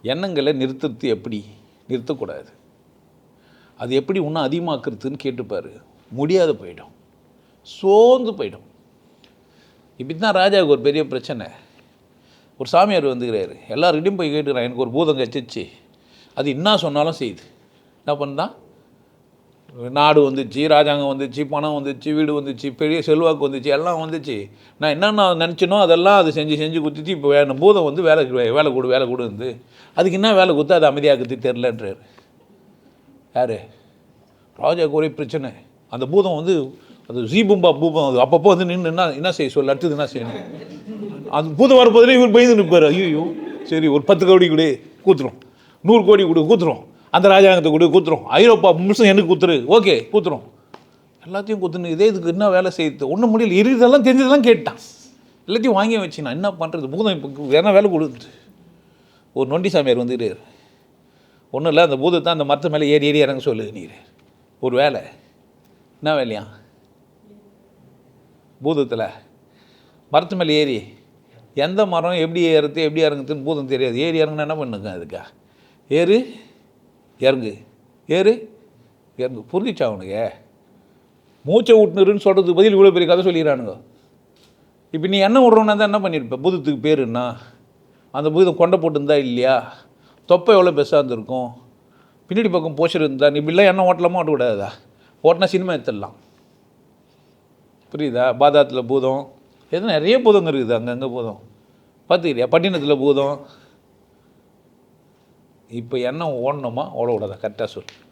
எண்ணங்களை நிறுத்துறது எப்படி? நிறுத்தக்கூடாது. அது எப்படி இன்னும் அதிகமாக்குறதுன்னு கேட்டுப்பார். முடியாத போயிடும், சோர்ந்து போயிடும். இப்படி தான் ராஜாவுக்கு ஒரு பெரிய பிரச்சனை. ஒரு சாமியார் வந்துக்கிறாரு, எல்லாருக்கிட்டையும் போய் கேட்டுக்கிறான், எனக்கு ஒரு பூதம் கச்சிச்சு, அது என்ன சொன்னாலும் செய்யுது. என்ன பண்ணால் நாடு வந்துச்சு, ராஜாங்கம் வந்துச்சு, பணம் வந்துச்சு, வீடு வந்துச்சு, பெரிய செல்வாக்கு வந்துச்சு, எல்லாம் வந்துச்சு. நான் என்னென்ன நினச்சினோ அதெல்லாம் அது செஞ்சு செஞ்சு கொடுத்துச்சு. இப்போ பூதம் வந்து வேலை கொடு வந்து அதுக்கு என்ன வேலை கொடுத்து அது அமைதியாக்குறது தெரிலன்றார். யார்? ராஜாவுக்கு ஒரே பிரச்சனை. அந்த பூதம் வந்து அது ஜீபும்பா பூபம், அது அப்பப்போ வந்து நின்று என்ன செய்ய சொல்லு, அடுத்தது என்ன செய்யணும். அந்த பூதம் வரப்போதிலே இவர் பயந்து நிற்பார். ஐயோ சரி, ஒரு 10 கோடி கொடு கூத்துரும், 100 கோடி கொடு கூத்துரும், அந்த ராஜாங்கத்தை கொடு கூத்துரும், ஐரோப்பா முழுசும் எனக்கு கூத்துரு, ஓகே கூத்துரும், எல்லாத்தையும் கூத்துன்னு இதே இதுக்கு என்ன வேலை செய்யுது, ஒன்றும் முடியல. இதெல்லாம் தெரிஞ்சதெல்லாம் கேட்டான், எல்லாத்தையும் வாங்கி வச்சு நான் என்ன பண்ணுறது, பூதம் இப்போ வேணா வேலை கொடுக்குது. ஒரு நொண்டி சாமியார் வந்துட்டு, ஒன்றும் இல்லை, அந்த பூதத்தை அந்த மரத்து மேலே ஏறி ஏறி இறங்க சொல்லு நீர். ஒரு வேலை என்ன வேலையா? பூதத்தில் மரத்து மேலே ஏறி எந்த மரம் எப்படி ஏறுறது எப்படி இறங்குதுன்னு பூதம் தெரியாது. ஏறி இறங்குனா என்ன பண்ணுங்க, அதுக்கா ஏறு இறங்கு ஏறு இறங்கு. புரிஞ்சிச்சா அவனுக்கு? மூச்சை விட்டுனுருன்னு சொல்கிறதுக்கு பதில் இவ்வளோ பெரிய கதை சொல்லிடுறானுங்க. இப்போ நீ எண்ணெய் விட்றோன்னா தான் என்ன பண்ணியிருப்ப? பூதத்துக்கு பேருன்னா அந்த பூதம் கொண்டை போட்டுருந்தா இல்லையா, தொப்பை எவ்வளோ பெருசாக இருந்திருக்கும், பின்னாடி பக்கம் போஸ்டர் இருந்தா, நீ இப்படிலாம் எண்ணெய் ஓட்டலாமா ஓட்டக்கூடாதா? ஓட்டினா சினிமா எடுத்துடலாம். புரியுதா? பாதாத்தில் பூதம், எதுவும் நிறைய பூதங்க இருக்குது, அங்கங்கே பூதம் பார்த்துக்கிறியா? பட்டினத்தில் பூதம். இப்போ எண்ணெய் ஓடணுமா ஓடக்கூடாதா? கரெக்டாக சொல்.